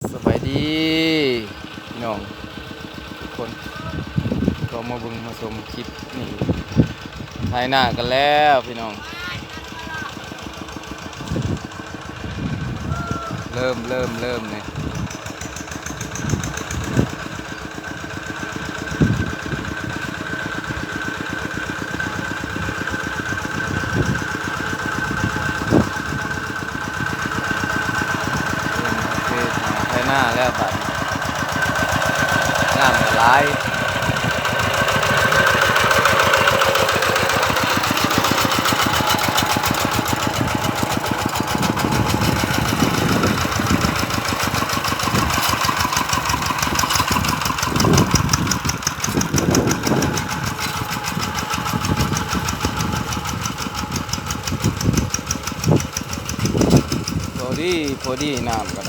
สบายดีพี่น้องทุกคนก็มาเบิ่งมาชมคลิปนี่ถ่ายหน้ากันแล้วพี่น้องเริ่มเนี่ยโอเคถ่ายหน้าแล้วบัดน้ำก็ไหลายพอดีน้ำก็ได้